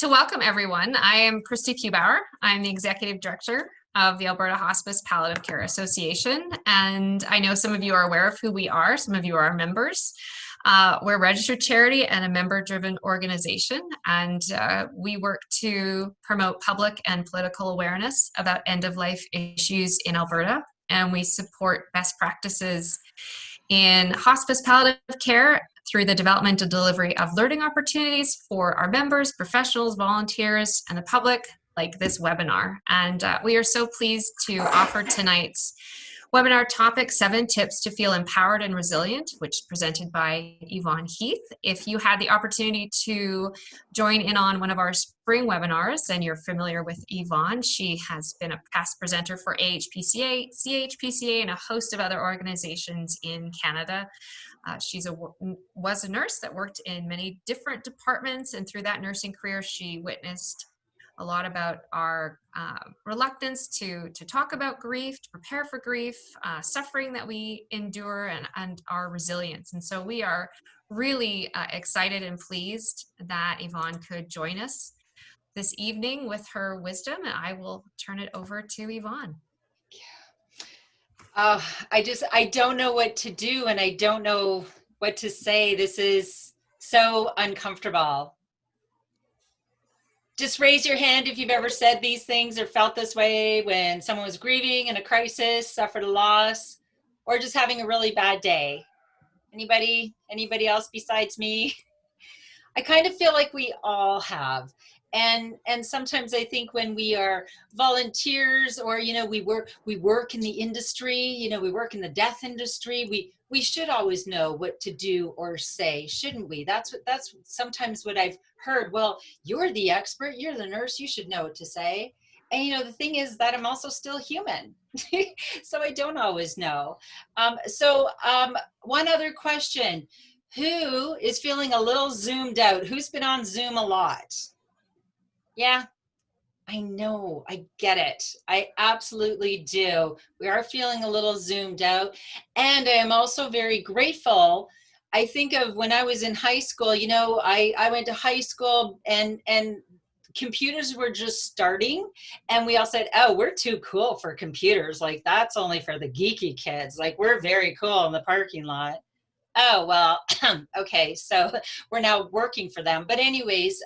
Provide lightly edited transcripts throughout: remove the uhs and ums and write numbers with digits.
So welcome everyone. I am Christy Kubauer. I'm the Executive Director of the Alberta Hospice Palliative Care Association. And I know some of you are aware of who we are. Some of you are our members. We're a registered charity and a member-driven organization. And we work to promote public and political awareness about end-of-life issues in Alberta. And we support best practices in hospice palliative care through the development and delivery of learning opportunities for our members, professionals, volunteers, and the public, like this webinar. And we are so pleased to offer tonight's webinar topic, 7 Tips to Feel Empowered and Resilient, which is presented by Yvonne Heath. If you had the opportunity to join in on one of our spring webinars and you're familiar with Yvonne, she has been a past presenter for AHPCA, CHPCA, and a host of other organizations in Canada. She was a nurse that worked in many different departments, and through that nursing career, she witnessed a lot about our reluctance to talk about grief, to prepare for grief, suffering that we endure, and our resilience. And so we are really excited and pleased that Yvonne could join us this evening with her wisdom. And I will turn it over to Yvonne. I don't know what to do, and I don't know what to say. This is so uncomfortable. Just raise your hand if you've ever said these things or felt this way when someone was grieving in a crisis, suffered a loss, or just having a really bad day. Anybody else besides me? I kind of feel like we all have. And sometimes I think when we are volunteers, or we work in the industry, we work in the death industry, we should always know what to do or say, shouldn't we? That's sometimes what I've heard. Well, you're the expert, you're the nurse, you should know what to say. And the thing is that I'm also still human, so I don't always know. One other question: who is feeling a little zoomed out? Who's been on Zoom a lot? Yeah, I know, I get it. I absolutely do. We are feeling a little zoomed out. And I am also very grateful. I think of when I was in high school, I went to high school and computers were just starting. And we all said, oh, we're too cool for computers. Like, that's only for the geeky kids. Like, we're very cool in the parking lot. Oh, well, okay, so we're now working for them. But anyways,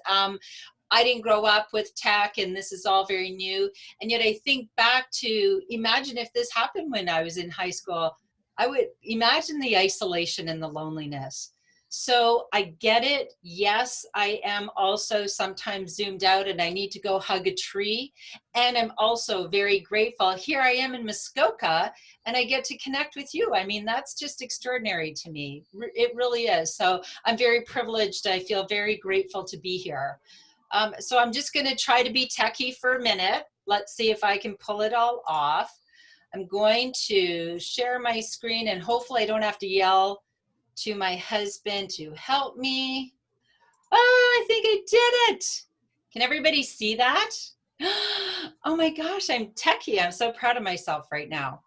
I didn't grow up with tech, and this is all very new. And yet I think back to, imagine if this happened when I was in high school. I would imagine the isolation and the loneliness. So I get it. Yes, I am also sometimes zoomed out and I need to go hug a tree. And I'm also very grateful. Here I am in Muskoka and I get to connect with you. I mean, that's just extraordinary to me. It really is. So I'm very privileged. I feel very grateful to be here. So I'm just going to try to be techie for a minute. Let's see if I can pull it all off. I'm going to share my screen, and hopefully I don't have to yell to my husband to help me. Oh, I think I did it. Can everybody see that? Oh my gosh, I'm techie. I'm so proud of myself right now.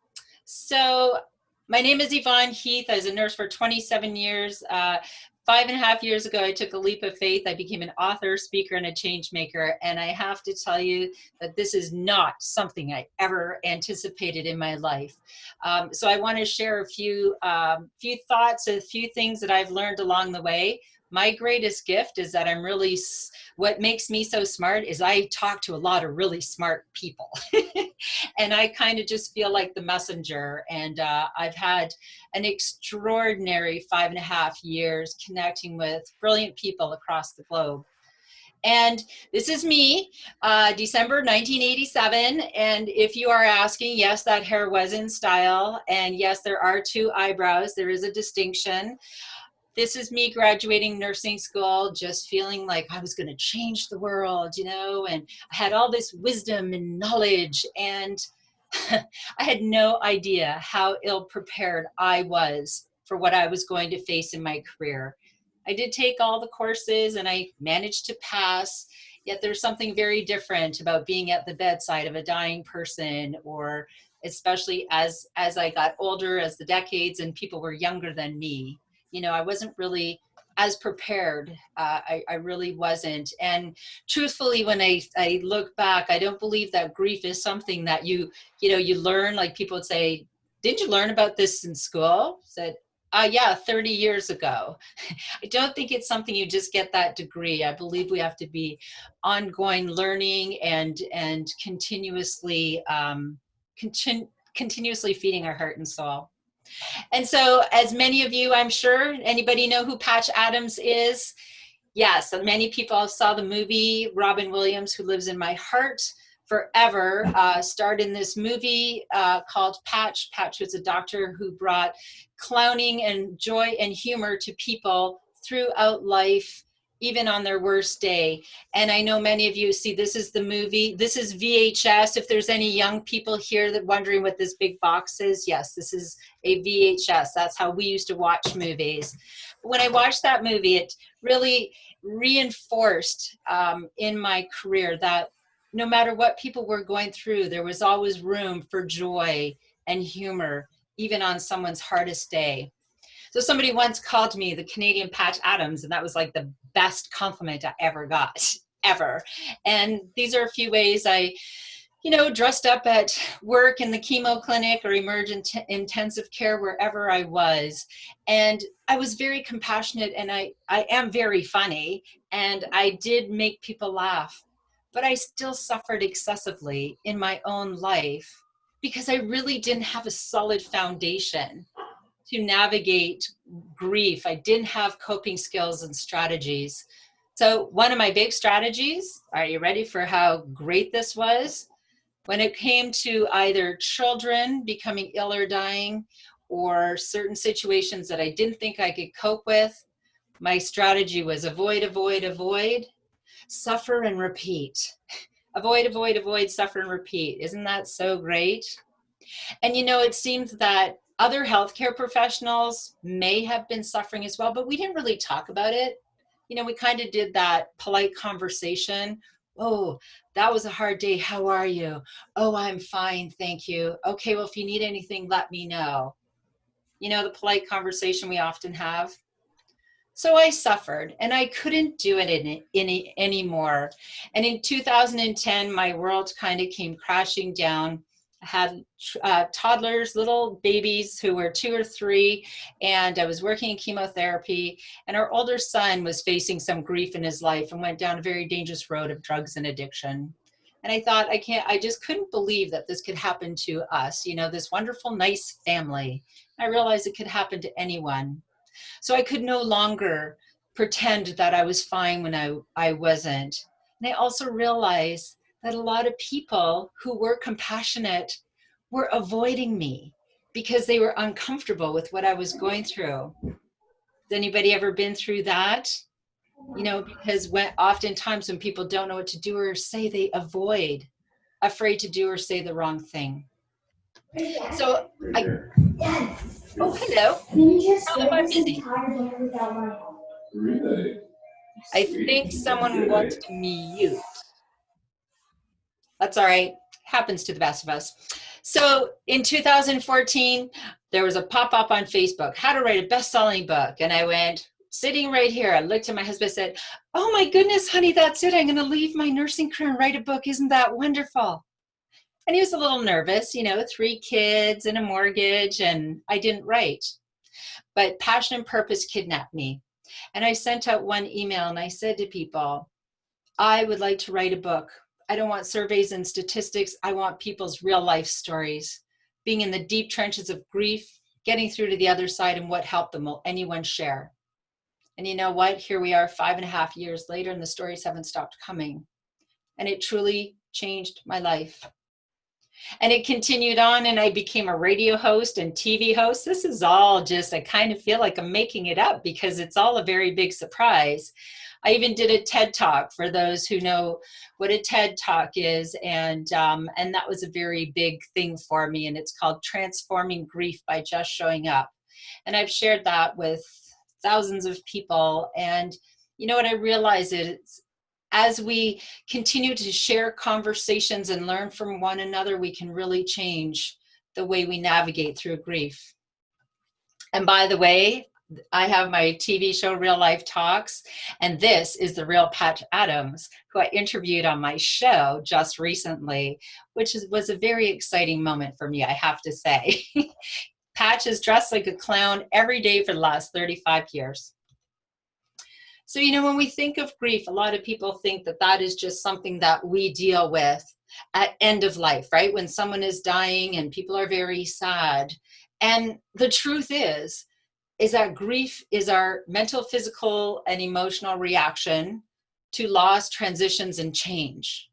So my name is Yvonne Heath. I was a nurse for 27 years. 5.5 years ago, I took a leap of faith. I became an author, speaker, and a change maker. And I have to tell you that this is not something I ever anticipated in my life. So I want to share a few thoughts, a few things that I've learned along the way. My greatest gift is that what makes me so smart is I talk to a lot of really smart people. And I kind of just feel like the messenger. And I've had an extraordinary 5.5 years connecting with brilliant people across the globe. And this is me, December 1987. And if you are asking, yes, that hair was in style. And yes, there are 2 eyebrows. There is a distinction. This is me graduating nursing school, just feeling like I was going to change the world, and I had all this wisdom and knowledge, and I had no idea how ill prepared I was for what I was going to face in my career. I did take all the courses and I managed to pass, yet there's something very different about being at the bedside of a dying person, or especially as I got older, as the decades and people were younger than me. I wasn't really as prepared. I really wasn't. And truthfully, when I look back, I don't believe that grief is something that you learn. Like people would say, didn't you learn about this in school? Said, yeah, 30 years ago. I don't think it's something you just get that degree. I believe we have to be ongoing learning and continuously continuously feeding our heart and soul. And so, as many of you, I'm sure, anybody know who Patch Adams is? Yes, many people saw the movie. Robin Williams, who lives in my heart forever, starred in this movie called Patch. Patch was a doctor who brought clowning and joy and humor to people throughout life, even on their worst day. And I know many of you see, this is the movie. This is VHS. If there's any young people here that wondering what this big box is, yes, this is a VHS. That's how we used to watch movies. When I watched that movie, it really reinforced in my career that no matter what people were going through, there was always room for joy and humor, even on someone's hardest day. So somebody once called me the Canadian Patch Adams, and that was like the best compliment I ever got, ever. And these are a few ways I, dressed up at work in the chemo clinic or emergent intensive care, wherever I was. And I was very compassionate, and I am very funny, and I did make people laugh, but I still suffered excessively in my own life because I really didn't have a solid foundation to navigate grief. I didn't have coping skills and strategies. So one of my big strategies, are you ready for how great this was? When it came to either children becoming ill or dying, or certain situations that I didn't think I could cope with, my strategy was avoid, avoid, avoid, suffer and repeat. Avoid, avoid, avoid, suffer and repeat. Isn't that so great? And it seems that other healthcare professionals may have been suffering as well, but we didn't really talk about it. We kind of did that polite conversation. Oh, that was a hard day. How are you? Oh, I'm fine. Thank you. Okay, well, if you need anything, let me know. The polite conversation we often have. So I suffered, and I couldn't do it anymore. And in 2010, my world kind of came crashing down. I had toddlers, little babies who were 2 or 3, and I was working in chemotherapy, and our older son was facing some grief in his life and went down a very dangerous road of drugs and addiction. And I thought, I just couldn't believe that this could happen to us, this wonderful, nice family. I realized it could happen to anyone. So I could no longer pretend that I was fine when I wasn't. And I also realized that a lot of people who were compassionate were avoiding me because they were uncomfortable with what I was going through. Has anybody ever been through that? Because oftentimes when people don't know what to do or say, they avoid, afraid to do or say the wrong thing. So oh, hello. How am I busy? I think someone wants to mute. That's all right. Happens to the best of us. So in 2014, there was a pop-up on Facebook, how to write a best-selling book. And I went, sitting right here, I looked at my husband and said, oh my goodness, honey, that's it. I'm going to leave my nursing career and write a book. Isn't that wonderful? And he was a little nervous, 3 kids and a mortgage, and I didn't write. But passion and purpose kidnapped me. And I sent out one email and I said to people, I would like to write a book. I don't want surveys and statistics. I want people's real life stories, being in the deep trenches of grief, getting through to the other side, and what helped them. Will anyone share? And you know what? Here we are 5.5 years later, and the stories haven't stopped coming. And it truly changed my life. And it continued on, and I became a radio host and TV host. This is all just, I kind of feel like I'm making it up because it's all a very big surprise. I even did a TED Talk for those who know what a TED Talk is, and that was a very big thing for me, and it's called Transforming Grief by Just Showing Up. And I've shared that with thousands of people, and what I realize is, as we continue to share conversations and learn from one another, we can really change the way we navigate through grief. And by the way, I have my TV show, Real Life Talks, and this is the real Patch Adams, who I interviewed on my show just recently, which was a very exciting moment for me, I have to say. Patch is dressed like a clown every day for the last 35 years. So, you know, when we think of grief, a lot of people think that that is just something that we deal with at end of life, right? When someone is dying and people are very sad. And the truth is that grief is our mental, physical, and emotional reaction to loss, transitions, and change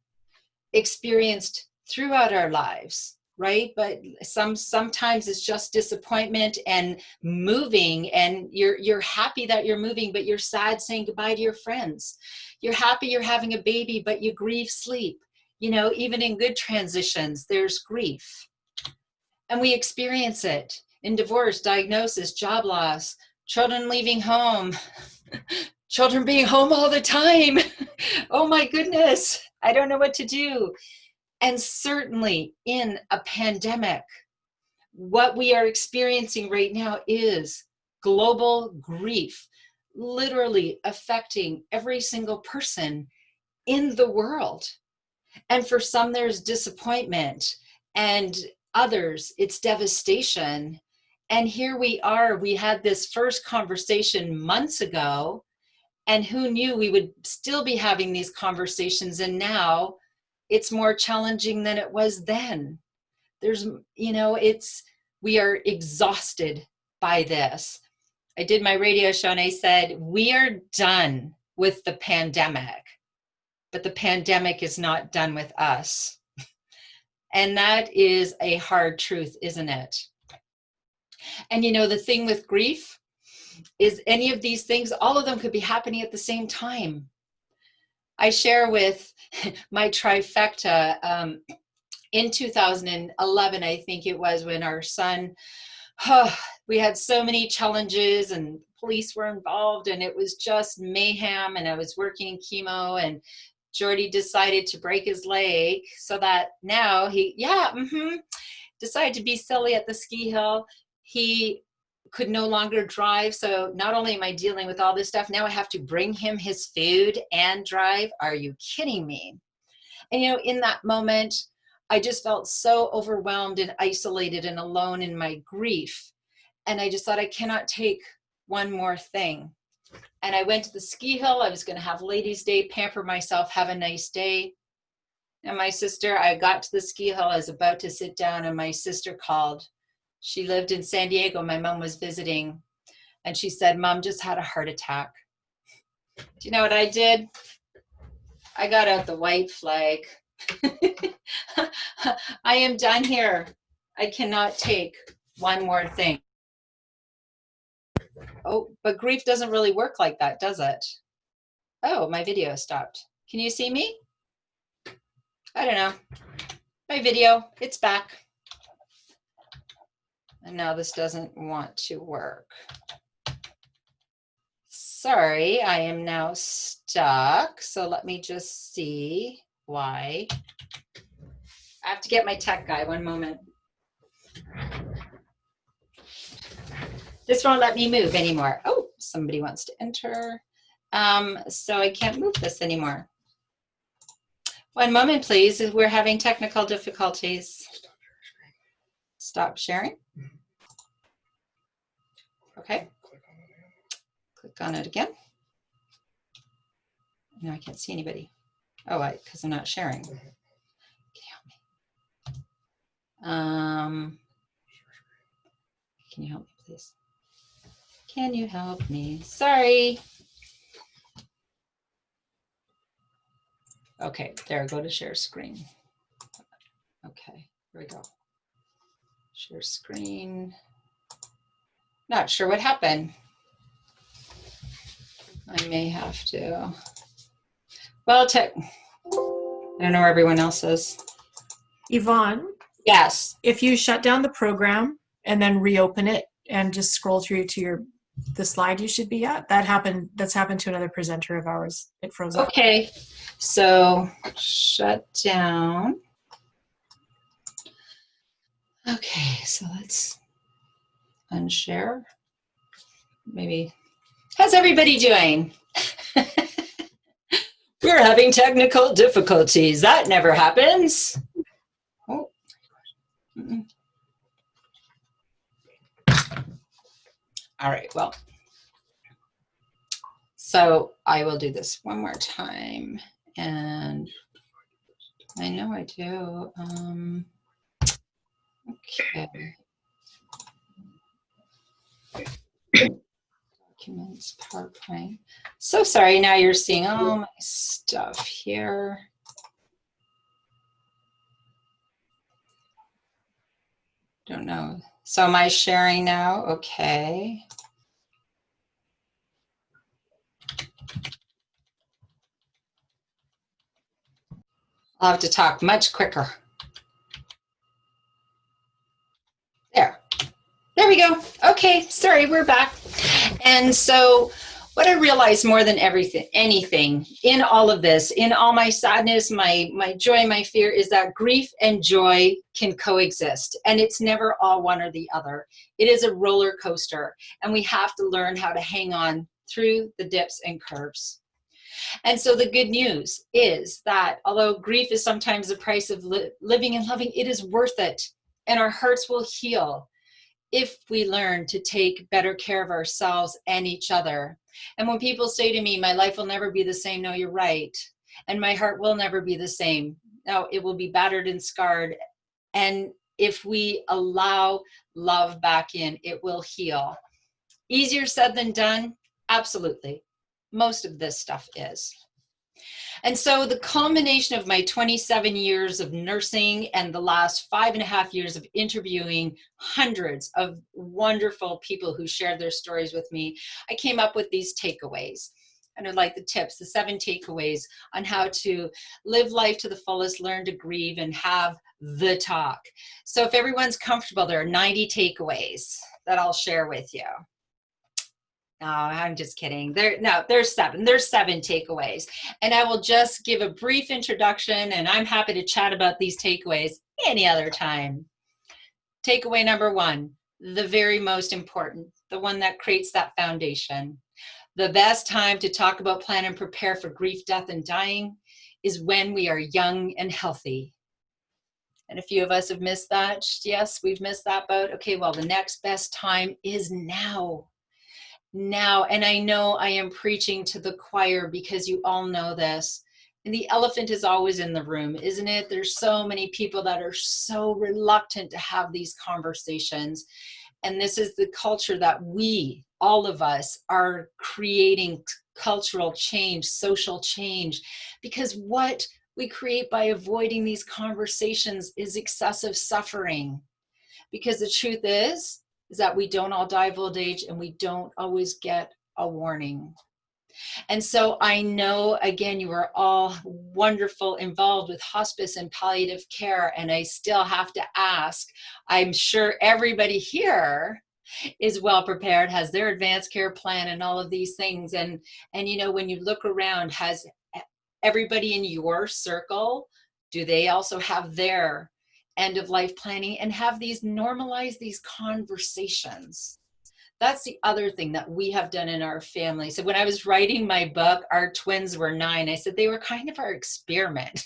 experienced throughout our lives, right? But sometimes it's just disappointment and moving, and you're happy that you're moving, but you're sad saying goodbye to your friends. You're happy you're having a baby, but you grieve sleep. You know, even in good transitions, there's grief. And we experience it in divorce, diagnosis, job loss, children leaving home, children being home all the time. Oh my goodness, I don't know what to do. And certainly in a pandemic, what we are experiencing right now is global grief, literally affecting every single person in the world. And for some, there's disappointment, and others, it's devastation. And here we are, we had this first conversation months ago, and who knew we would still be having these conversations, and now it's more challenging than it was then. There's, you know, we are exhausted by this. I did my radio show and I said, we are done with the pandemic, but the pandemic is not done with us. And that is a hard truth, isn't it? And you know, the thing with grief is any of these things, all of them could be happening at the same time. I share with my trifecta in 2011, I think it was, when our son, we had so many challenges and police were involved and it was just mayhem, and I was working in chemo, and Jordy decided to break his leg so that now he, decided to be silly at the ski hill. He could no longer drive. So not only am I dealing with all this stuff, now I have to bring him his food and drive. Are you kidding me? And, you know, in that moment, I just felt so overwhelmed and isolated and alone in my grief. And I just thought, I cannot take one more thing. And I went to the ski hill. I was going to have ladies' day, pamper myself, have a nice day. And my sister, I got to the ski hill. I was about to sit down and my sister called. She lived in San Diego. My mom was visiting. And she said, Mom just had a heart attack. Do you know what I did? I got out the white flag. I am done here. I cannot take one more thing. Oh, but grief doesn't really work like that, does it? Oh, my video stopped. Can you see me? I don't know. My video, it's back. And now this doesn't want to work. Sorry, I am now stuck. So let me just see why. I have to get my tech guy, one moment. This won't let me move anymore. Oh, somebody wants to enter. So I can't move this anymore. One moment, please. We're having technical difficulties. Stop sharing. Okay. Click on it again. No, I can't see anybody. Oh, because I'm not sharing. Can you help me? Can you help me, please? Can you help me? Sorry. Okay, there, go to share screen. Okay, here we go. Share screen. Not sure what happened. I may have to. Well, I don't know where everyone else is. Yvonne? Yes. If you shut down the program and then reopen it and just scroll through to the slide you should be at, that's happened to another presenter of ours. It froze up. Okay, so shut down. Okay, so let's unshare. maybe. How's everybody doing? We're having technical difficulties. That never happens. Oh. All right, well, so I will do this one more time. And I know I do. Okay. Documents, PowerPoint. So sorry, now you're seeing all my stuff here. Don't know. So am I sharing now? Okay. I'll have to talk much quicker. There we go. Okay, sorry, we're back. And so what I realized more than anything in all of this, in all my sadness, my joy, my fear, is that grief and joy can coexist. And it's never all one or the other. It is a roller coaster. And we have to learn how to hang on through the dips and curves. And so the good news is that although grief is sometimes the price of living and loving, it is worth it. And our hearts will heal if we learn to take better care of ourselves and each other. And when people say to me, my life will never be the same, no, you're right. And my heart will never be the same. No, it will be battered and scarred. And if we allow love back in, it will heal. Easier said than done? Absolutely. Most of this stuff is. And so the culmination of my 27 years of nursing and the last 5.5 years of interviewing hundreds of wonderful people who shared their stories with me, I came up with these takeaways. And I'd like the tips, the 7 takeaways on how to live life to the fullest, learn to grieve, and have the talk. So if everyone's comfortable, there are 90 takeaways that I'll share with you. No, I'm just kidding. There's 7. There's 7 takeaways. And I will just give a brief introduction, and I'm happy to chat about these takeaways any other time. Takeaway number 1, the very most important, the one that creates that foundation. The best time to talk about, plan, and prepare for grief, death, and dying is when we are young and healthy. And a few of us have missed that. Yes, we've missed that boat. Okay, well, the next best time is now. Now, and I know I am preaching to the choir because you all know this, and the elephant is always in the room, isn't it? There's so many people that are so reluctant to have these conversations, and this is the culture that we, all of us, are creating cultural change, social change, because what we create by avoiding these conversations is excessive suffering, because the truth is that we don't all die of old age, and we don't always get a warning. And so I know, again, you are all wonderful, involved with hospice and palliative care, and I still have to ask, I'm sure everybody here is well prepared, has their advanced care plan and all of these things. And you know, when you look around, has everybody in your circle, do they also have their end of life planning and have these normalize these conversations? That's the other thing that we have done in our family. So when I was writing my book, our twins were 9. I said they were kind of our experiment.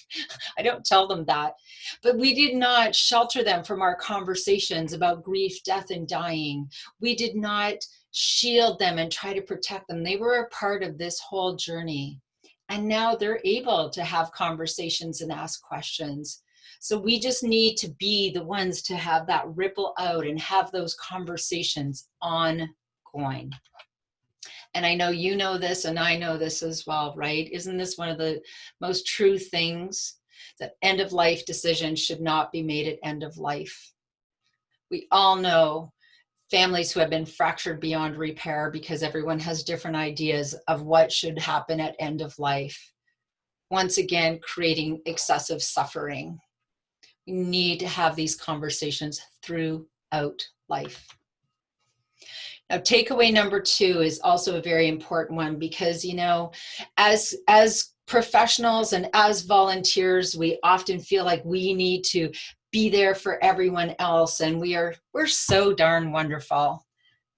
I don't tell them that, but we did not shelter them from our conversations about grief, death, and dying. We did not shield them and try to protect them. They were a part of this whole journey. And now they're able to have conversations and ask questions. So we just need to be the ones to have that ripple out and have those conversations ongoing. And I know you know this, and I know this as well, right? Isn't this one of the most true things? That end of life decisions should not be made at end of life. We all know families who have been fractured beyond repair because everyone has different ideas of what should happen at end of life. Once again, creating excessive suffering. We need to have these conversations throughout life. Now, takeaway number 2 is also a very important one, because, you know, as professionals and as volunteers, we often feel like we need to be there for everyone else, and we're so darn wonderful.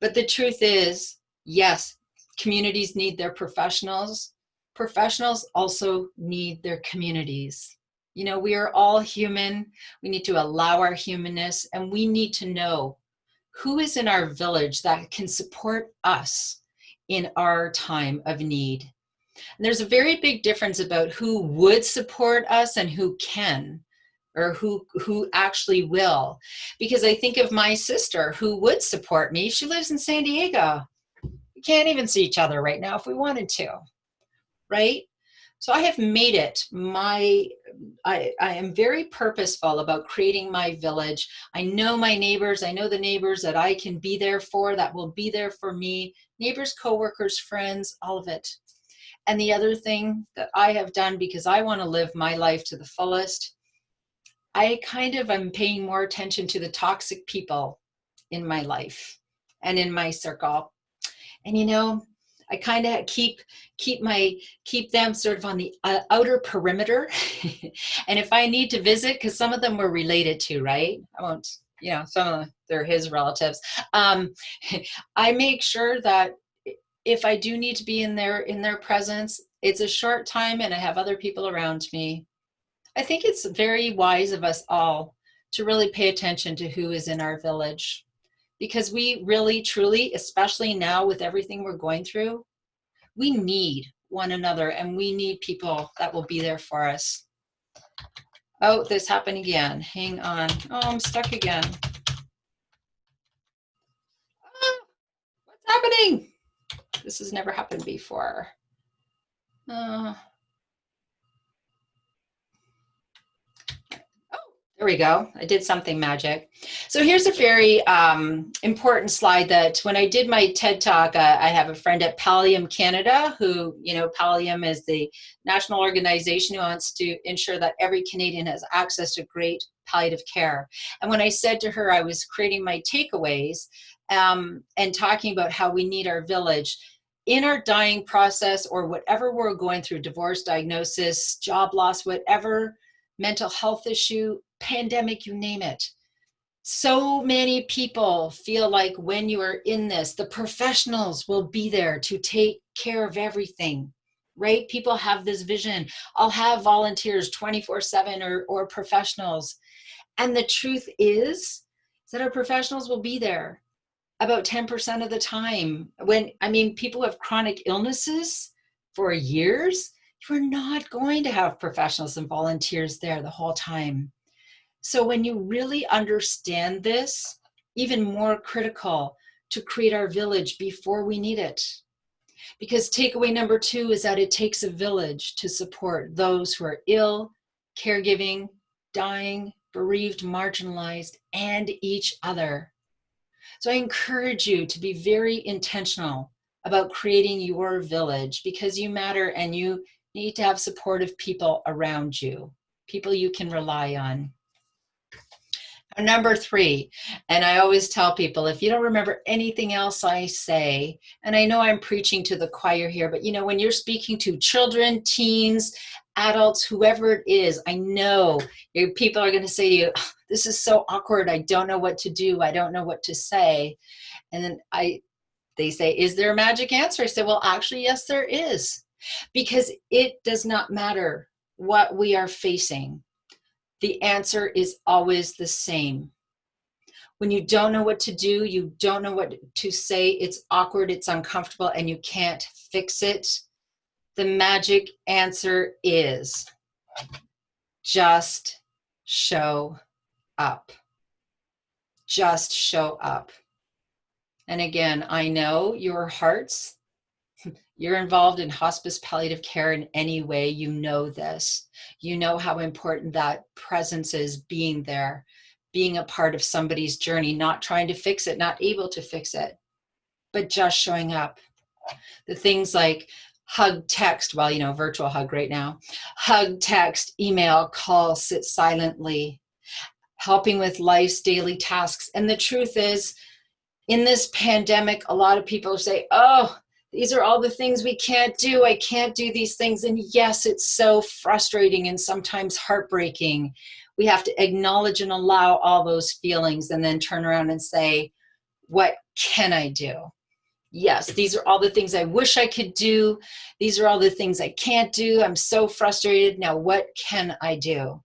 But the truth is, Yes, communities need their professionals. Professionals also need their communities. You know, we are all human. We need to allow our humanness, and we need to know who is in our village that can support us in our time of need. And there's a very big difference about who would support us and who can, or who actually will. Because I think of my sister who would support me. She lives in San Diego. We can't even see each other right now if we wanted to, right? So I have made it I am very purposeful about creating my village. I know my neighbors. I know the neighbors that I can be there for, that will be there for me. Neighbors, coworkers, friends, all of it. And the other thing that I have done, because I want to live my life to the fullest, I kind of am paying more attention to the toxic people in my life and in my circle. And you know, I kind of keep them sort of on the outer perimeter. And if I need to visit, because some of them were related to, right? I won't, you know, some of them, they're his relatives. I make sure that if I do need to be in their presence, it's a short time and I have other people around me. I think it's very wise of us all to really pay attention to who is in our village, because we really, truly, especially now with everything we're going through, we need one another and we need people that will be there for us. Oh, this happened again. Hang on. Oh, I'm stuck again. Ah, what's happening? This has never happened before. There we go. I did something magic. So here's a very important slide that when I did my TED Talk, I have a friend at Pallium Canada who, you know, Pallium is the national organization who wants to ensure that every Canadian has access to great palliative care. And when I said to her I was creating my takeaways and talking about how we need our village, in our dying process or whatever we're going through, divorce, diagnosis, job loss, whatever, mental health issue, pandemic, you name it. So many people feel like when you are in this, the professionals will be there to take care of everything, right? People have this vision. I'll have volunteers 24/7 or professionals. And the truth is that our professionals will be there about 10% of the time. When, I mean, people have chronic illnesses for years, you're not going to have professionals and volunteers there the whole time. So when you really understand this, even more critical to create our village before we need it. Because takeaway number 2 is that it takes a village to support those who are ill, caregiving, dying, bereaved, marginalized, and each other. So I encourage you to be very intentional about creating your village, because you matter and you need to have supportive people around you, people you can rely on. Number 3, and I always tell people, if you don't remember anything else I say, and I know I'm preaching to the choir here, but you know, when you're speaking to children, teens, adults, whoever it is, I know people are going to say to you, this is so awkward. I don't know what to do. I don't know what to say. And then they say, is there a magic answer? I say, well, actually, yes, there is. Because it does not matter what we are facing. The answer is always the same. When you don't know what to do, you don't know what to say, it's awkward, it's uncomfortable, and you can't fix it, the magic answer is just show up. Just show up. And again, I know your hearts, you're involved in hospice palliative care in any way, you know this. You know how important that presence is, being there, being a part of somebody's journey, not trying to fix it, not able to fix it, but just showing up. The things like hug, text, well, you know, virtual hug right now, hug, text, email, call, sit silently, helping with life's daily tasks. And the truth is, in this pandemic, a lot of people say, oh, these are all the things we can't do. I can't do these things. And yes, it's so frustrating and sometimes heartbreaking. We have to acknowledge and allow all those feelings and then turn around and say, what can I do? Yes, these are all the things I wish I could do. These are all the things I can't do. I'm so frustrated. Now, what can I do?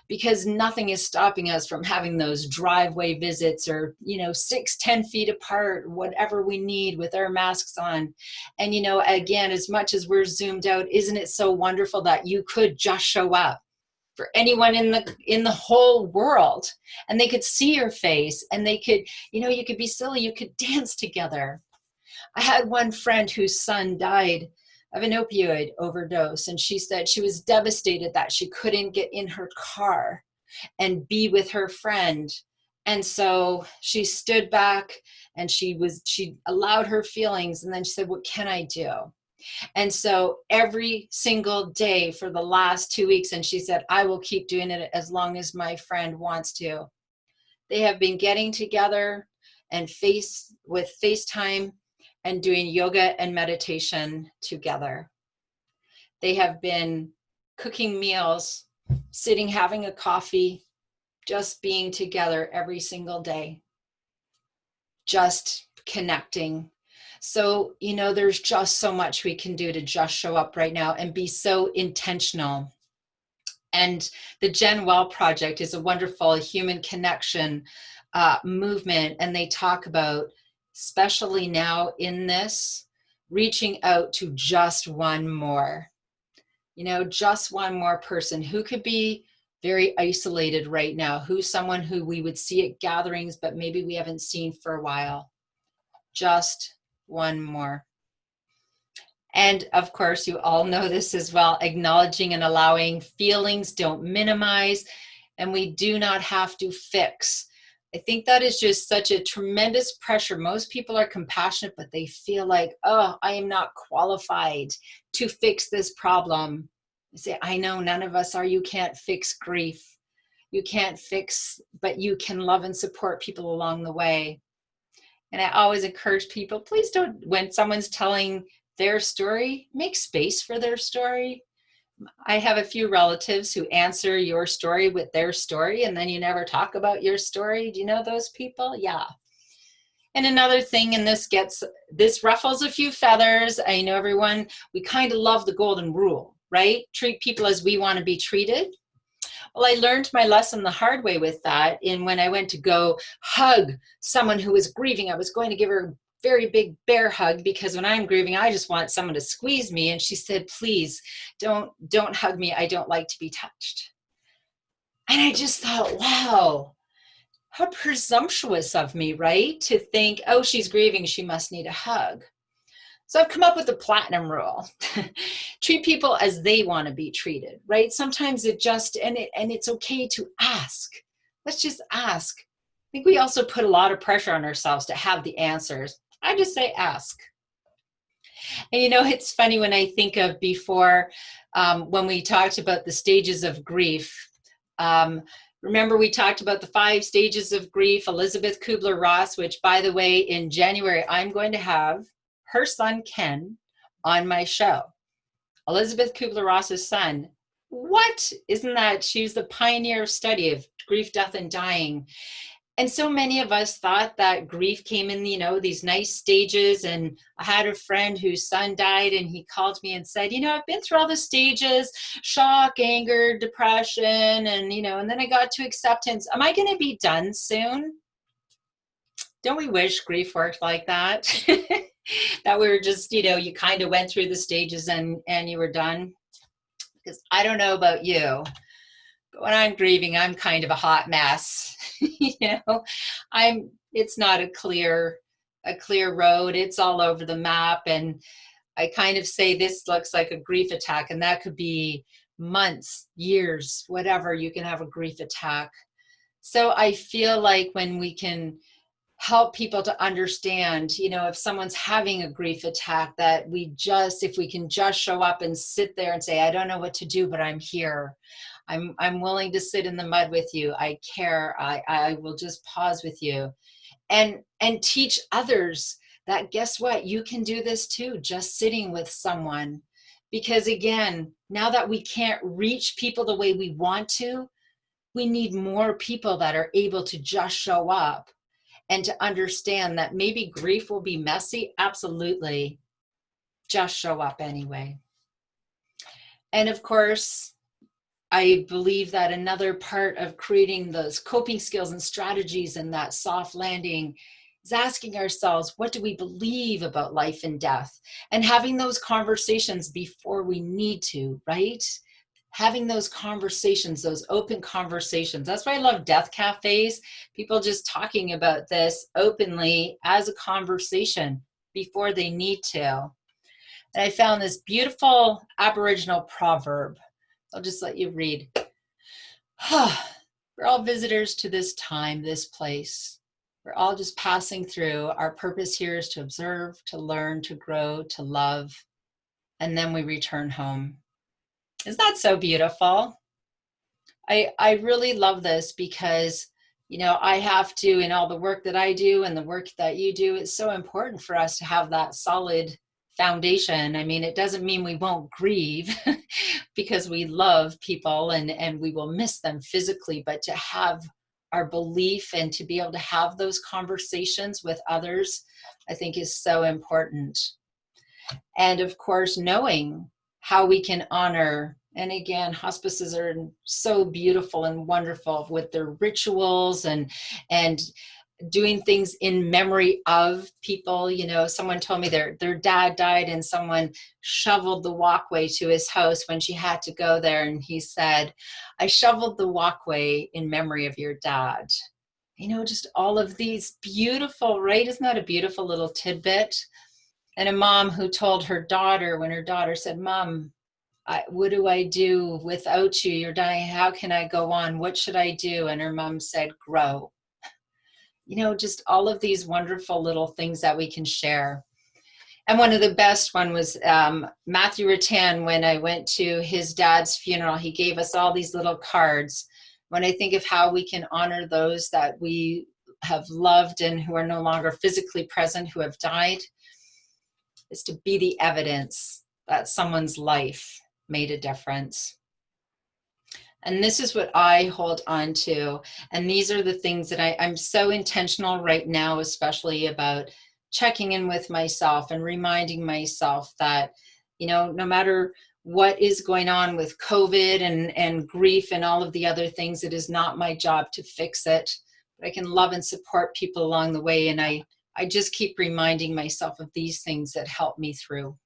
Because nothing is stopping us from having those driveway visits, or 6-10 feet apart, whatever we need, with our masks on. And again, as much as we're zoomed out, isn't it so wonderful that you could just show up for anyone in the whole world, and they could see your face, and they could, you could be silly, you could dance together. I had one friend whose son died of an opioid overdose, and she said she was devastated that she couldn't get in her car and be with her friend. And so she stood back and she allowed her feelings, and then she said, what can I do? And so every single day for the last 2 weeks, and she said, I will keep doing it as long as my friend wants to. They have been getting together and FaceTime and doing yoga and meditation together. They have been cooking meals, sitting, having a coffee, just being together every single day, just connecting. So, there's just so much we can do to just show up right now and be so intentional. And the Gen Well Project is a wonderful human connection movement. And they talk about, especially now in this, reaching out to just one more, just one more person who could be very isolated right now, who's someone who we would see at gatherings, but maybe we haven't seen for a while. Just one more. And of course, you all know this as well, acknowledging and allowing feelings, don't minimize, and we do not have to fix. I think that is just such a tremendous pressure. Most people are compassionate, but they feel like, oh, I am not qualified to fix this problem. I say, I know none of us are. You can't fix grief. You can't fix, but you can love and support people along the way. And I always encourage people, please don't, when someone's telling their story, make space for their story. I have a few relatives who answer your story with their story, and then you never talk about your story. Do you know those people? Yeah. And another thing, and this ruffles a few feathers. I know everyone, we kind of love the golden rule, right? Treat people as we want to be treated. Well, I learned my lesson the hard way with that. When I went to go hug someone who was grieving, I was going to give her a very big bear hug, because when I'm grieving, I just want someone to squeeze me. And she said, please don't hug me. I don't like to be touched. And I just thought, wow, how presumptuous of me, right? To think, oh, she's grieving, she must need a hug. So I've come up with the platinum rule. Treat people as they want to be treated, right? Sometimes it's okay to ask. Let's just ask. I think we also put a lot of pressure on ourselves to have the answers. I just say ask. And it's funny when I think of before, when we talked about the stages of grief. Remember, we talked about the 5 stages of grief, Elizabeth Kubler-Ross, which, by the way, in January, I'm going to have her son, Ken, on my show. Elizabeth Kubler-Ross's son. What? Isn't that? She's the pioneer of study of grief, death, and dying. And so many of us thought that grief came in, these nice stages. And I had a friend whose son died, and he called me and said, I've been through all the stages, shock, anger, depression, and, and then I got to acceptance. Am I going to be done soon? Don't we wish grief worked like that? That we were just, you kind of went through the stages and you were done? Because I don't know about you, but when I'm grieving, I'm kind of a hot mess. It's not a clear road. It's all over the map. And I kind of say this looks like a grief attack, and that could be months, years, whatever. You can have a grief attack. So I feel like when we can help people to understand, if someone's having a grief attack, that if we can just show up and sit there and say, I don't know what to do, but I'm here. I'm willing to sit in the mud with you. I care. I will just pause with you, and teach others that, guess what? You can do this too, just sitting with someone. Because again, now that we can't reach people the way we want to, we need more people that are able to just show up and to understand that maybe grief will be messy. Absolutely. Just show up anyway. And of course, I believe that another part of creating those coping skills and strategies and that soft landing is asking ourselves, what do we believe about life and death? And having those conversations before we need to, right? Having those conversations, those open conversations. That's why I love death cafes. People just talking about this openly as a conversation before they need to. And I found this beautiful Aboriginal proverb. I'll just let you read. We're all visitors to this time, this place. We're all just passing through. Our purpose here is to observe, to learn, to grow, to love, and then we return home. Isn't that so beautiful? I really love this because, you know, I have to, in all the work that I do and the work that you do, it's so important for us to have that solid foundation. I mean, it doesn't mean we won't grieve because we love people and we will miss them physically, but to have our belief and to be able to have those conversations with others, I think is so important. And of course, knowing how we can honor, and again, hospices are so beautiful and wonderful with their rituals and doing things in memory of people. You know, someone told me their dad died and someone shoveled the walkway to his house when she had to go there. And he said, I shoveled the walkway in memory of your dad. You know, just all of these beautiful, right? Isn't that a beautiful little tidbit? And a mom who told her daughter, when her daughter said, Mom, what do I do without you? You're dying. How can I go on? What should I do? And her mom said, grow. You know, just all of these wonderful little things that we can share. And one of the best one was Matthew Rattan. When I went to his dad's funeral, he gave us all these little cards. When I think of how we can honor those that we have loved and who are no longer physically present, who have died, is to be the evidence that someone's life made a difference. And this is what I hold on to. And these are the things that I'm so intentional right now, especially about checking in with myself and reminding myself that, you know, no matter what is going on with COVID and grief and all of the other things, it is not my job to fix it. But I can love and support people along the way. And I just keep reminding myself of these things that help me through.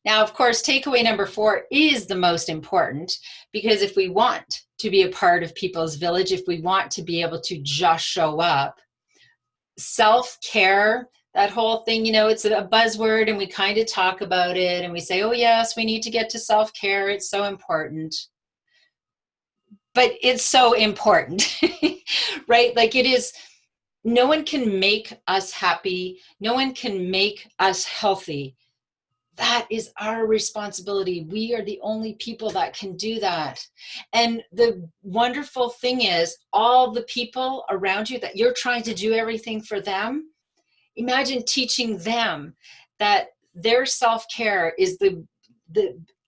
Now, of course, takeaway number 4 is the most important, because if we want to be a part of people's village, if we want to be able to just show up, self-care, that whole thing, you know, it's a buzzword and we kind of talk about it and we say, oh yes, we need to get to self-care. It's so important. But it's so important, right? Like it is, no one can make us happy. No one can make us healthy. That is our responsibility. We are the only people that can do that. And the wonderful thing is, all the people around you that you're trying to do everything for them, imagine teaching them that their self-care is the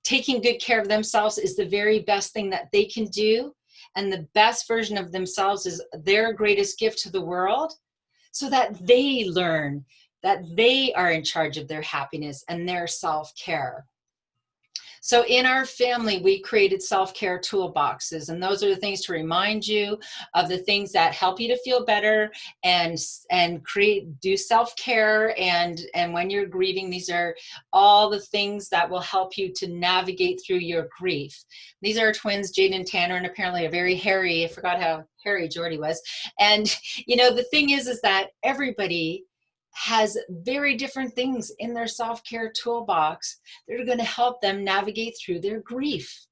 taking good care of themselves is the very best thing that they can do. And the best version of themselves is their greatest gift to the world, so that they learn that they are in charge of their happiness and their self-care. So in our family, we created self-care toolboxes, and those are the things to remind you of the things that help you to feel better and do self-care. And when you're grieving, these are all the things that will help you to navigate through your grief. These are twins, Jade and Tanner, and apparently a very hairy, I forgot how hairy Jordy was. And you know, the thing is that everybody has very different things in their self-care toolbox that are going to help them navigate through their grief.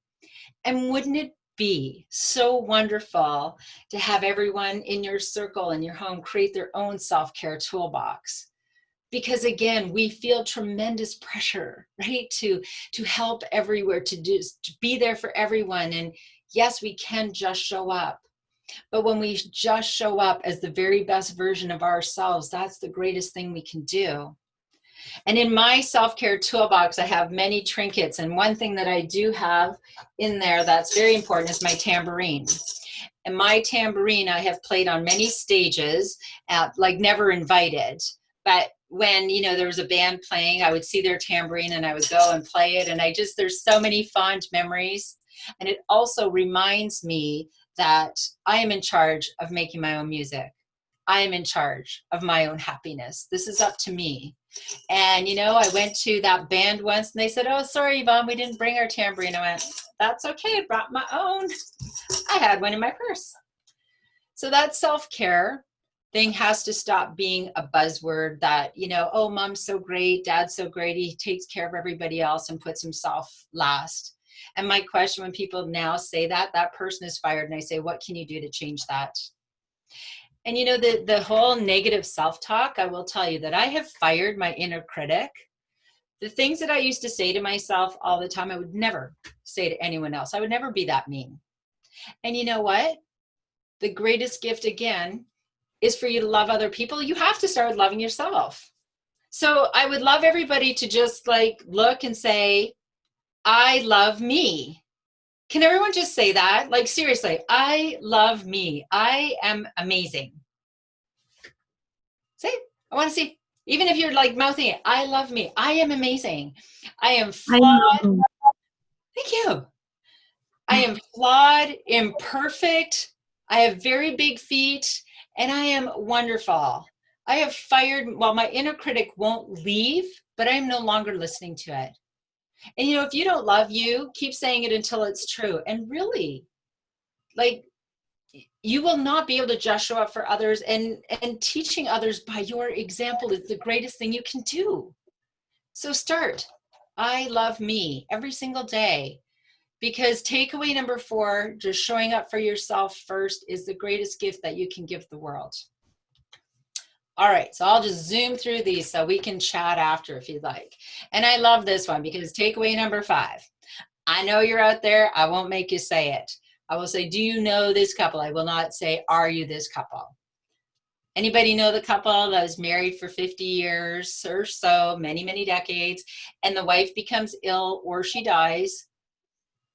And wouldn't it be so wonderful to have everyone in your circle, in your home, create their own self-care toolbox? Because again, we feel tremendous pressure, right? To help everywhere, to be there for everyone. And yes, we can just show up. But when we just show up as the very best version of ourselves, that's the greatest thing we can do. And in my self-care toolbox, I have many trinkets. And one thing that I do have in there that's very important is my tambourine. And my tambourine, I have played on many stages, like never invited. But when, you know, there was a band playing, I would see their tambourine and I would go and play it. And there's so many fond memories. And it also reminds me that I am in charge of making my own music. I am in charge of my own happiness. This is up to me. And, you know, I went to that band once and they said, oh, sorry, Yvonne, we didn't bring our tambourine. I went, that's okay. I brought my own. I had one in my purse. So that self-care thing has to stop being a buzzword that, you know, oh, mom's so great, dad's so great, he takes care of everybody else and puts himself last. And my question when people now say that, that person is fired, and I say, what can you do to change that? And you know, the whole negative self-talk, I will tell you that I have fired my inner critic. The things that I used to say to myself all the time, I would never say to anyone else. I would never be that mean. And you know what? The greatest gift, again, is for you to love other people. You have to start with loving yourself. So I would love everybody to just like look and say, I love me. Can everyone just say that? Like, seriously, I love me. I am amazing. Say it. I want to see. Even if you're like mouthing it, I love me. I am amazing. I am flawed. Thank you. I am flawed, imperfect. I have very big feet, and I am wonderful. I have fired, well, my inner critic won't leave, but I am no longer listening to it. And you know, if you don't love you, keep saying it until it's true. And really, like, you will not be able to just show up for others, and teaching others by your example is the greatest thing you can do. So start. I love me every single day, because takeaway number 4, just showing up for yourself first, is the greatest gift that you can give the world. All right, so I'll just zoom through these so we can chat after if you'd like. And I love this one because takeaway number 5. I know you're out there. I won't make you say it. I will say, do you know this couple? I will not say, are you this couple? Anybody know the couple that was married for 50 years or so, many, many decades, and the wife becomes ill or she dies,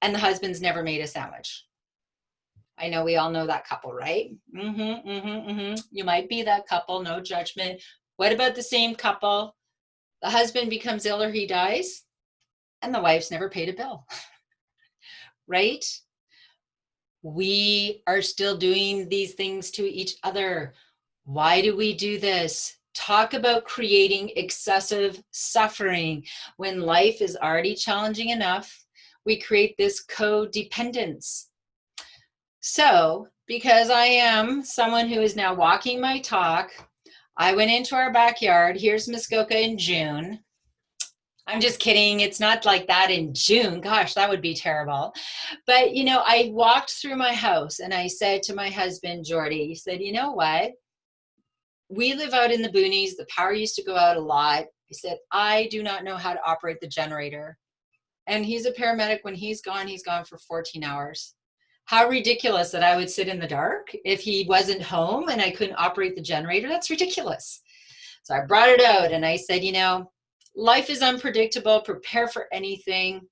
and the husband's never made a sandwich? I know we all know that couple, right? You might be that couple, no judgment. What about the same couple? The husband becomes ill or he dies, and the wife's never paid a bill, right? We are still doing these things to each other. Why do we do this? Talk about creating excessive suffering. When life is already challenging enough, we create this codependence. So, because I am someone who is now walking my talk, I went into our backyard. Here's Muskoka in June. I'm just kidding. It's not like that in June. Gosh, that would be terrible. But, you know, I walked through my house and I said to my husband, Jordy, he said, you know what? We live out in the boonies. The power used to go out a lot. He said, I do not know how to operate the generator. And he's a paramedic. When he's gone for 14 hours. How ridiculous that I would sit in the dark if he wasn't home and I couldn't operate the generator. That's ridiculous. So I brought it out and I said, you know, life is unpredictable. Prepare for anything.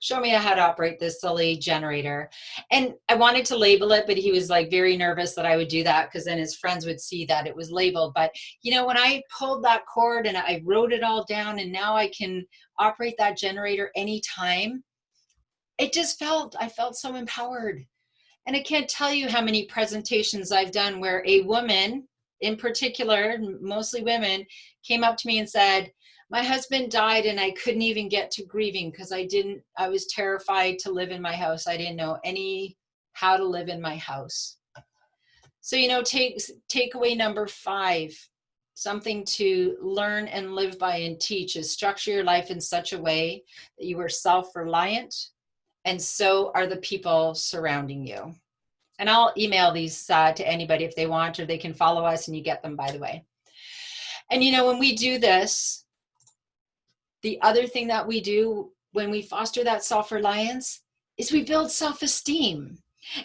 Show me how to operate this silly generator. And I wanted to label it, but he was like very nervous that I would do that because then his friends would see that it was labeled. But, you know, when I pulled that cord and I wrote it all down and now I can operate that generator anytime, it just I felt so empowered. And I can't tell you how many presentations I've done where a woman in particular, mostly women, came up to me and said, my husband died and I couldn't even get to grieving because I was terrified to live in my house. I didn't know how to live in my house. So, you know, takeaway number 5, something to learn and live by and teach is structure your life in such a way that you are self-reliant, and so are the people surrounding you. And I'll email these to anybody if they want, or they can follow us and you get them, by the way. And, you know, when we do this, the other thing that we do when we foster that self-reliance is we build self-esteem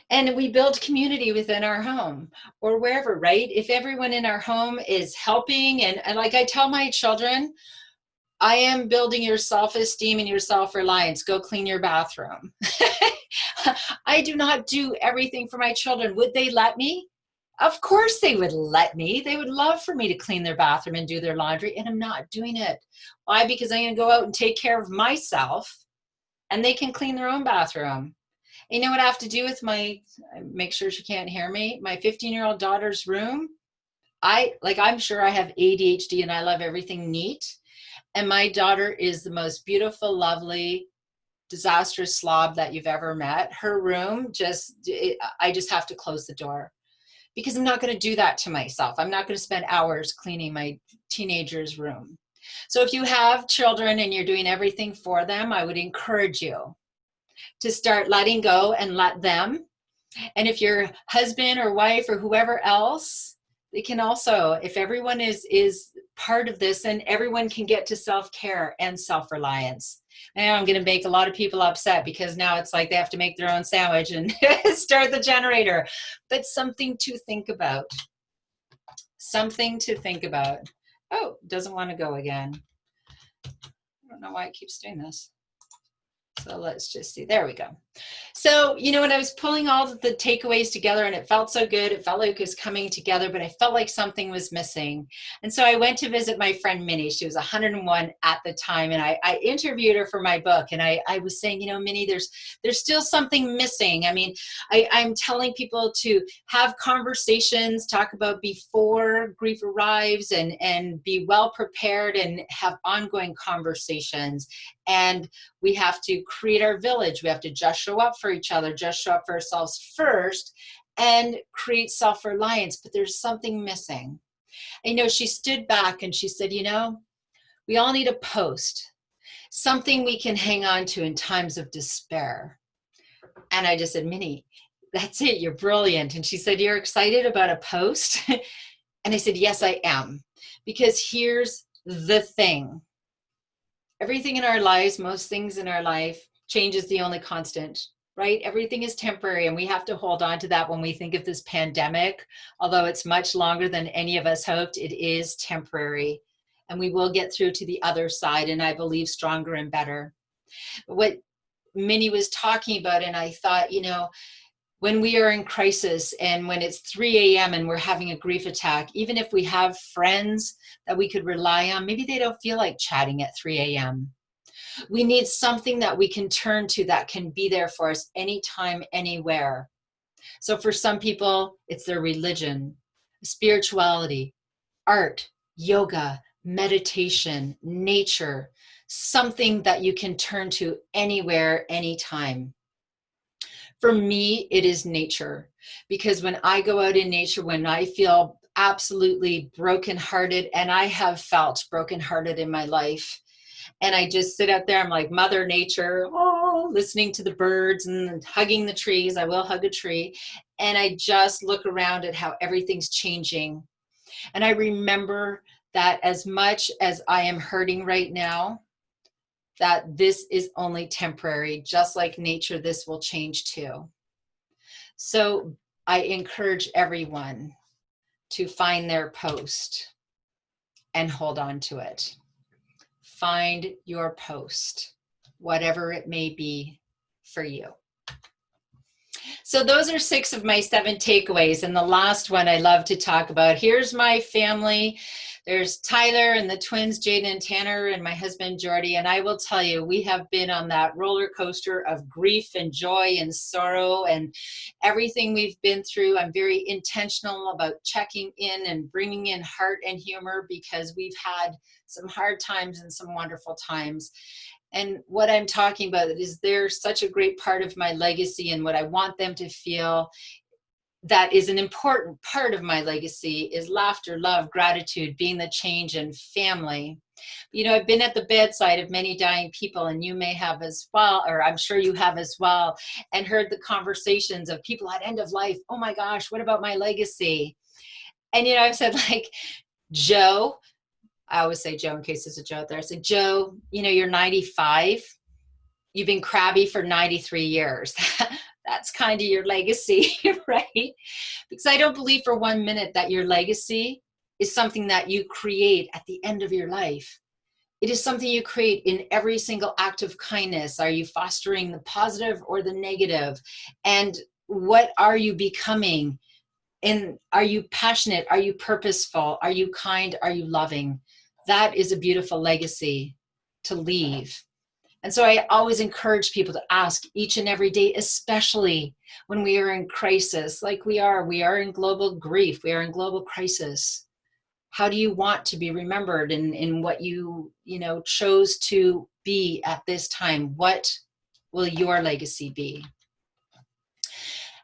and we build community within our home or wherever, right? If everyone in our home is helping, and like I tell my children, I am building your self-esteem and your self-reliance. Go clean your bathroom. I do not do everything for my children. Would they let me? Of course they would let me. They would love for me to clean their bathroom and do their laundry, and I'm not doing it. Why? Because I'm going to go out and take care of myself, and they can clean their own bathroom. You know what I have to do with make sure she can't hear me, my 15-year-old daughter's room? I'm sure I have ADHD and I love everything neat. And my daughter is the most beautiful, lovely, disastrous slob that you've ever met. Her room, I just have to close the door because I'm not going to do that to myself. I'm not going to spend hours cleaning my teenager's room. So if you have children and you're doing everything for them, I would encourage you to start letting go and let them. And if your husband or wife or whoever else, they can also, if everyone is part of this, then everyone can get to self-care and self-reliance. And I'm going to make a lot of people upset because now it's like they have to make their own sandwich and start the generator. But something to think about. Something to think about. Oh, doesn't want to go again. I don't know why it keeps doing this. So let's just see. There we go. So, when I was pulling all the takeaways together, and it felt so good, it felt like it was coming together, but I felt like something was missing. And so I went to visit my friend Minnie. She was 101 at the time, and I interviewed her for my book. And I was saying, Minnie, there's still something missing. I mean, I'm telling people to have conversations, talk about before grief arrives, and be well prepared and have ongoing conversations. And we have to create our village. We have to just show up for each other, just show up for ourselves first, and create self-reliance. But there's something missing. She stood back and she said, we all need a post, something we can hang on to in times of despair. And I just said, Minnie, that's it. You're brilliant. And she said, you're excited about a post? And I said, yes, I am. Because here's the thing. Everything in our lives, most things in our life, change is the only constant, right? Everything is temporary, and we have to hold on to that when we think of this pandemic. Although it's much longer than any of us hoped, it is temporary, and we will get through to the other side, and I believe stronger and better. What Minnie was talking about, and I thought, when we are in crisis and when it's 3 a.m. and we're having a grief attack, even if we have friends that we could rely on, maybe they don't feel like chatting at 3 a.m. We need something that we can turn to that can be there for us anytime, anywhere. So for some people, it's their religion, spirituality, art, yoga, meditation, nature, something that you can turn to anywhere, anytime. For me, it is nature, because when I go out in nature, when I feel absolutely brokenhearted, and I have felt brokenhearted in my life, and I just sit out there, I'm like Mother Nature, listening to the birds and hugging the trees. I will hug a tree. And I just look around at how everything's changing. And I remember that as much as I am hurting right now, that this is only temporary. Just like nature, this will change too. So I encourage everyone to find their post and hold on to it. Find your post, whatever it may be for you. So those are 6 of my 7 takeaways. And the last one I love to talk about. Here's my family. There's Tyler and the twins, Jaden and Tanner, and my husband, Jordy. And I will tell you, we have been on that roller coaster of grief and joy and sorrow and everything we've been through. I'm very intentional about checking in and bringing in heart and humor, because we've had some hard times and some wonderful times. And what I'm talking about is they're such a great part of my legacy, and what I want them to feel that is an important part of my legacy is laughter, love, gratitude, being the change, and family. I've been at the bedside of many dying people, and you may have as well, or I'm sure you have as well, and heard the conversations of people at end of life. Oh my gosh, what about my legacy? And, I've said, like, Joe, I always say Joe in case there's a Joe out there. I said, Joe, you're 95. You've been crabby for 93 years. That's kind of your legacy, right? Because I don't believe for 1 minute that your legacy is something that you create at the end of your life. It is something you create in every single act of kindness. Are you fostering the positive or the negative? And what are you becoming? And are you passionate? Are you purposeful? Are you kind? Are you loving? That is a beautiful legacy to leave. And so I always encourage people to ask each and every day, especially when we are in crisis, like we are in global grief, we are in global crisis. How do you want to be remembered in what you chose to be at this time? What will your legacy be?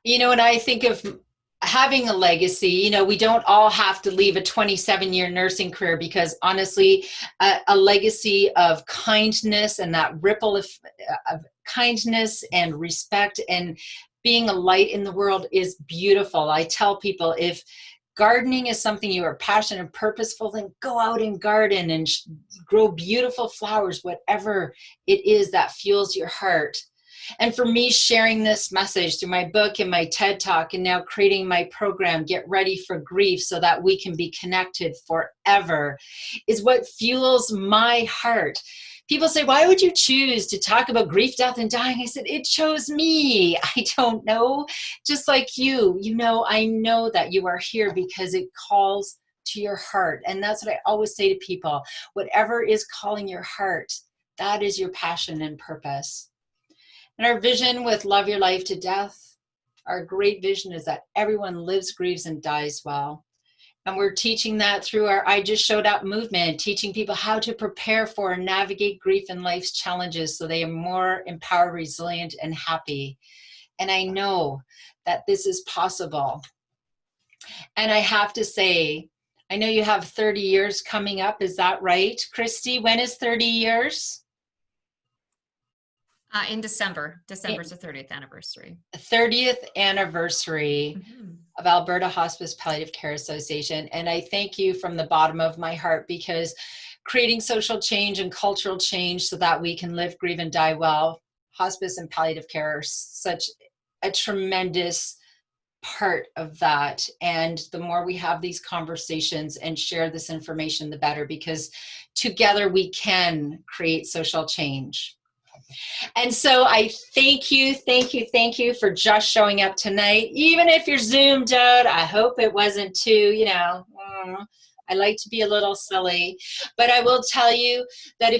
When I think of having a legacy, we don't all have to leave a 27-year nursing career, because honestly, a legacy of kindness and that ripple of kindness and respect and being a light in the world is beautiful. I tell people, if gardening is something you are passionate and purposeful, then go out and garden and grow beautiful flowers, whatever it is that fuels your heart. And for me, sharing this message through my book and my TED Talk, and now creating my program, Get Ready for Grief, so that we can be connected forever, is what fuels my heart. People say, why would you choose to talk about grief, death, and dying? I said, it chose me. I don't know. Just like you, I know that you are here because it calls to your heart. And that's what I always say to people. Whatever is calling your heart, that is your passion and purpose. And our vision with Love Your Life to Death, our great vision is that everyone lives, grieves, and dies well. And we're teaching that through our I Just Showed Up movement, teaching people how to prepare for and navigate grief and life's challenges so they are more empowered, resilient, and happy. And I know that this is possible. And I have to say, I know you have 30 years coming up. Is that right, Christy? When is 30 years? In December. December's the 30th anniversary. 30th anniversary of Alberta Hospice Palliative Care Association. And I thank you from the bottom of my heart, because creating social change and cultural change so that we can live, grieve, and die well, hospice and palliative care are such a tremendous part of that. And the more we have these conversations and share this information, the better, because together we can create social change. And so I thank you for just showing up tonight. Even if you're Zoomed out, I hope it wasn't too, I like to be a little silly. But I will tell you that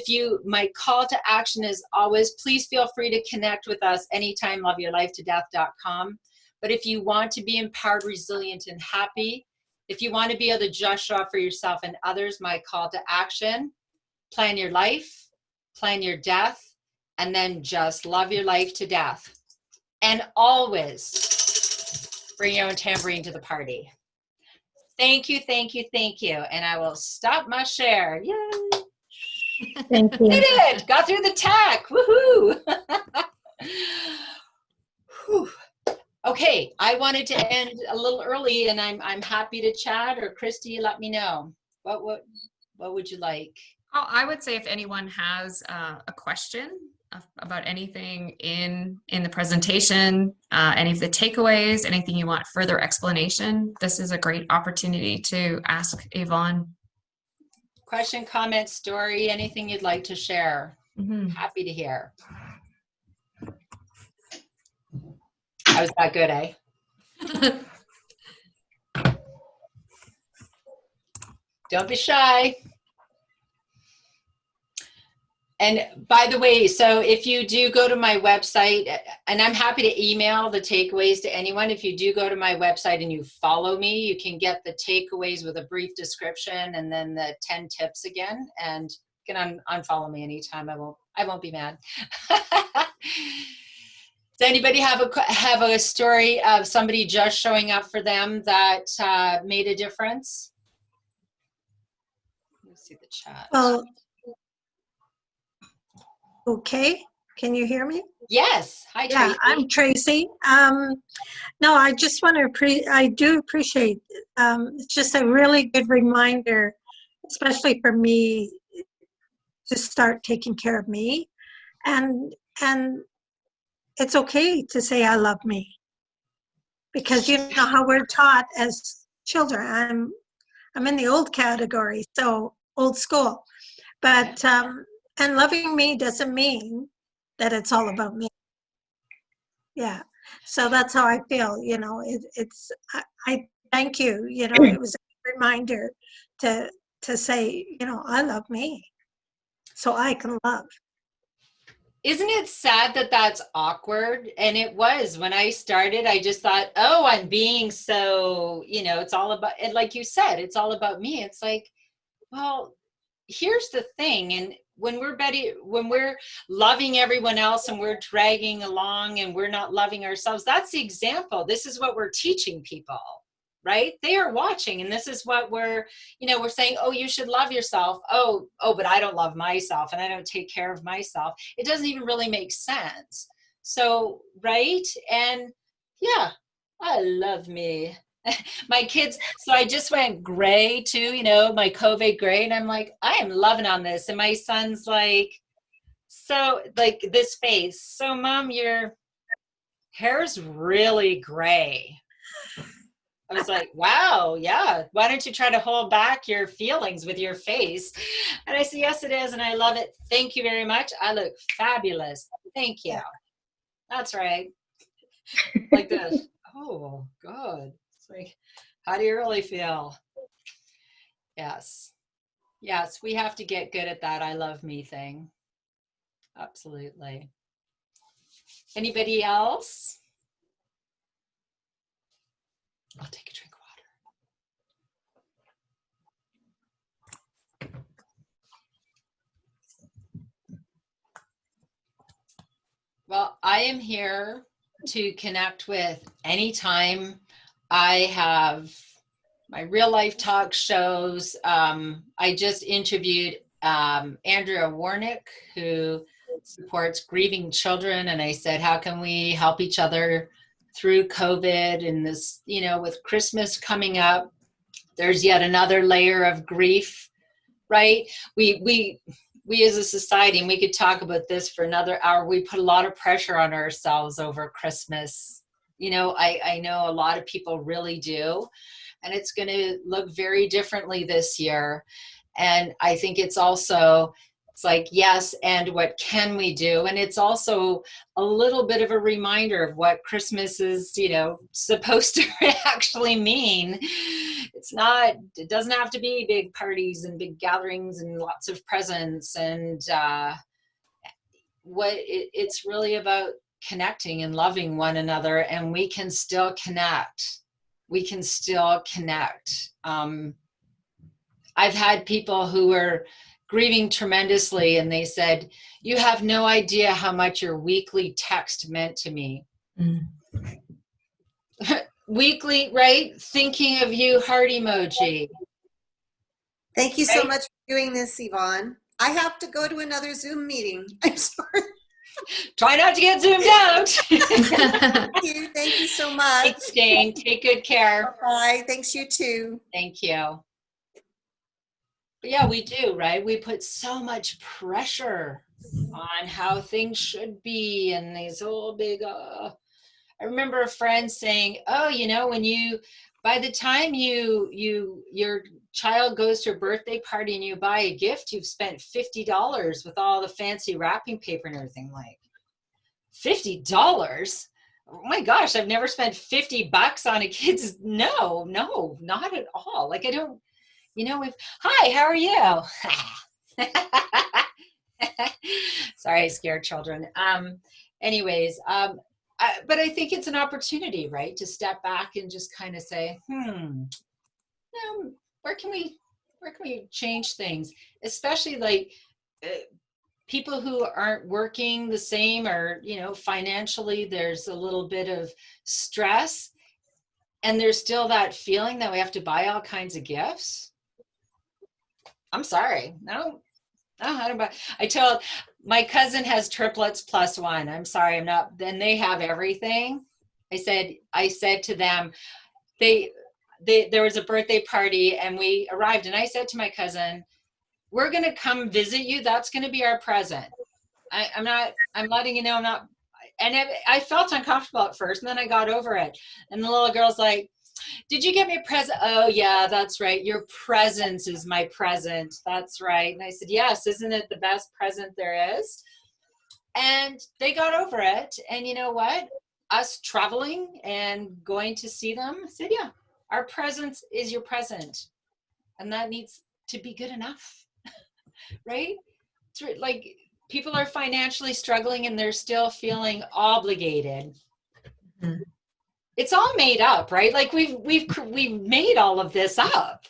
my call to action is always, please feel free to connect with us anytime, loveyourlifetodeath.com. But if you want to be empowered, resilient, and happy, if you want to be able to just show up for yourself and others, my call to action, plan your life, plan your death, and then just love your life to death. And always bring your own tambourine to the party. Thank you. And I will stop my share. Yay. Thank you. I did. Got through the tech. Woohoo. Whew. Okay, I wanted to end a little early, and I'm happy to chat. Or Christy, let me know. What would you like? Oh, I would say if anyone has a question about anything in the presentation, any of the takeaways, anything you want further explanation, this is a great opportunity to ask Yvonne. Question, comment, story, anything you'd like to share. Happy to hear. That was that good, eh? Don't be shy. And by the way, so if you do go to my website, and I'm happy to email the takeaways to anyone, if you do go to my website and you follow me, you can get the takeaways with a brief description and then the 10 tips again, and you can unfollow me anytime. I won't be mad. Does anybody have a story of somebody just showing up for them that made a difference? Let me see the chat. Well, okay, can you hear me? Yes. Hi, Tracy. Yeah, I'm Tracy. No, I just want to I do appreciate it's just a really good reminder, especially for me, to start taking care of me, and it's okay to say I love me, because you know how we're taught as children. I'm in the old category, so old school. But, and loving me doesn't mean that it's all about me. Yeah. So that's how I feel, I thank you, it was a reminder to say, I love me so I can love. Isn't it sad that that's awkward? And it was when I started, I just thought, oh, I'm being so, it's all about, and like you said, it's all about me. It's like, well, here's the thing. And when we're loving everyone else and we're dragging along and we're not loving ourselves, that's the example. This is what we're teaching people, right? They are watching, and this is what we're saying, oh, you should love yourself. Oh, but I don't love myself and I don't take care of myself. It doesn't even really make sense. So, right? And yeah, I love me. My kids, so I just went gray too, my COVID gray, and I'm like, I am loving on this. And my son's like, so like this face. So Mom, your hair's really gray. I was like, wow, yeah. Why don't you try to hold back your feelings with your face? And I said, yes, it is. And I love it. Thank you very much. I look fabulous. Thank you. That's right. Like this. Oh, God. It's like, how do you really feel? Yes. Yes, we have to get good at that I love me thing. Absolutely. Anybody else? I'll take a drink of water. Well, I am here to connect with anytime I have my real life talk shows. I just interviewed Andrea Warnick, who supports grieving children. And I said, how can we help each other through COVID and this, with Christmas coming up, there's yet another layer of grief, right? We as a society, and we could talk about this for another hour, we put a lot of pressure on ourselves over Christmas. I know a lot of people really do, and it's going to look very differently this year. And I think it's like, yes, and what can we do? And it's also a little bit of a reminder of what Christmas is, supposed to actually mean. It doesn't have to be big parties and big gatherings and lots of presents. And it's really about connecting and loving one another, and we can still connect. I've had people who were grieving tremendously, and they said, you have no idea how much your weekly text meant to me. Weekly, right? Thinking of you, heart emoji. Thank you so much for doing this, Yvonne. I have to go to another Zoom meeting. I'm sorry. Try not to get zoomed out. Thank you so much. Thanks, Jane. Take good care. Bye. Thanks, you too. Thank you. But yeah, we do, right? We put so much pressure on how things should be, and these whole big, I remember a friend saying, oh, by the time your child goes to a birthday party and you buy a gift, you've spent $50 with all the fancy wrapping paper and everything. Like, $50? Oh my gosh, I've never spent $50 on a kid's. No, not at all. Like, I don't, hi, how are you? Sorry, I scared children. Anyways, but I think it's an opportunity, right, to step back and just kind of say, where can we change things, especially like people who aren't working the same, or financially there's a little bit of stress, and there's still that feeling that we have to buy all kinds of gifts. I'm sorry, no, I don't buy. I told my cousin has triplets plus one. I'm sorry, I'm not. Then they have everything. I said to them, there was a birthday party and we arrived, and I said to my cousin, we're going to come visit you. That's going to be our present. I'm letting you know I'm not. And I felt uncomfortable at first, and then I got over it. And the little girl's like, Did you get me a present? Oh yeah, that's right. Your presence is my present. That's right. And I said, yes, isn't it the best present there is? And they got over it. And you know what? Us traveling and going to see them, I said, yeah, our presence is your present. And that needs to be good enough, right? It's like people are financially struggling and they're still feeling obligated. Mhm. It's all made up, right? Like we've made all of this up.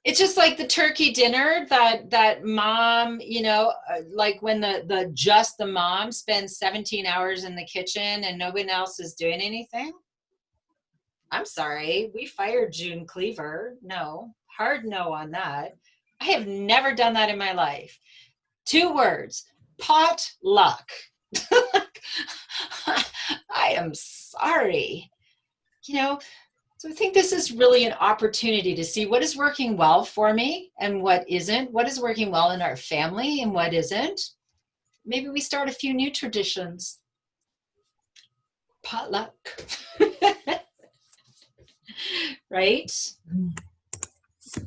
It's just like the turkey dinner that mom, you know, like when the mom spends 17 hours in the kitchen and nobody else is doing anything. I'm sorry, we fired June Cleaver. No, hard no on that. I have never done that in my life. 2 words, potluck. I am sorry. You know, so I think this is really an opportunity to see what is working well for me and what isn't, what is working well in our family and what isn't. Maybe we start a few new traditions. Potluck. Right?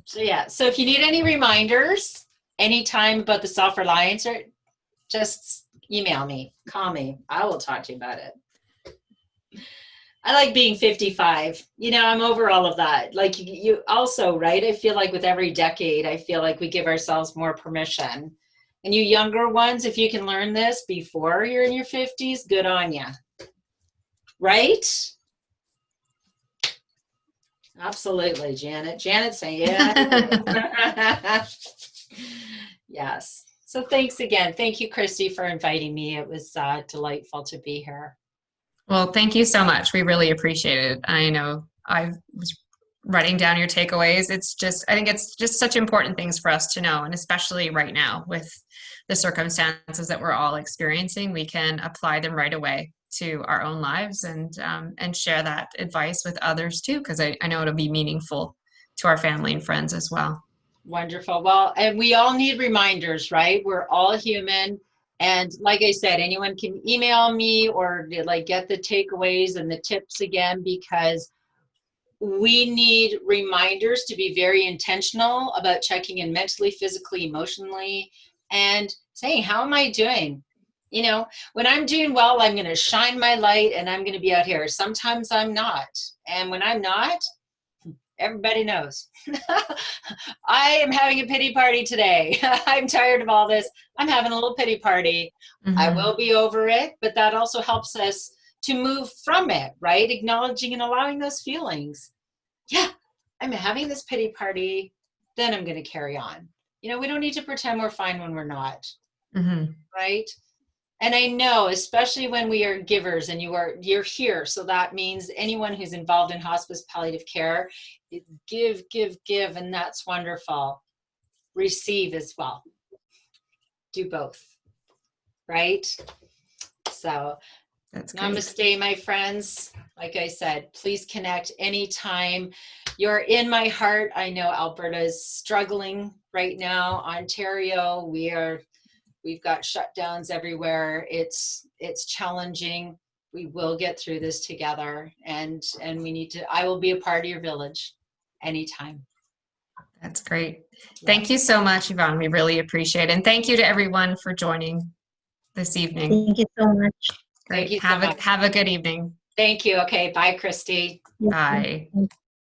So yeah, so if you need any reminders anytime about the self-reliance, or just email me, call me. I will talk to you about it. I like being 55. You know, I'm over all of that. Like you also, right? I feel like with every decade, I feel like we give ourselves more permission. And you younger ones, if you can learn this before you're in your 50s, good on you. Right? Absolutely, Janet. Janet's saying, yeah. Yes. So thanks again. Thank you, Christy, for inviting me. It was delightful to be here. Well, thank you so much. We really appreciate it. I know I was writing down your takeaways. I think it's just such important things for us to know. And especially right now with the circumstances that we're all experiencing, we can apply them right away to our own lives and share that advice with others too, because I know it'll be meaningful to our family and friends as well. Wonderful. Well, and we all need reminders, right? We're all human. And like I said, anyone can email me or like get the takeaways and the tips again, because we need reminders to be very intentional about checking in mentally, physically, emotionally, and saying, how am I doing? You know, when I'm doing well, I'm going to shine my light and I'm going to be out here. Sometimes I'm not. And when I'm not, everybody knows. I am having a pity party today. I'm tired of all this. I'm having a little pity party. Mm-hmm. I will be over it, but that also helps us to move from it, right? Acknowledging and allowing those feelings. Yeah, I'm having this pity party, then I'm going to carry on. You know, we don't need to pretend we're fine when we're not, Mm-hmm. right? And I know, especially when we are givers and you're here, so that means anyone who's involved in hospice palliative care, give, and that's wonderful. Receive as well. Do both, right? So That's great. namaste, my friends. Like I said, please connect anytime. You're in my heart. I know Alberta is struggling right now. Ontario, we've got shutdowns everywhere. It's challenging. We will get through this together, and we need to. I will be a part of your village anytime. That's great. Thank you so much, Yvonne. We really appreciate it. And thank you to everyone for joining this evening. Thank you so much. Great. Thank you so much. Have a good evening. Thank you. Okay. Bye, Christy. Bye.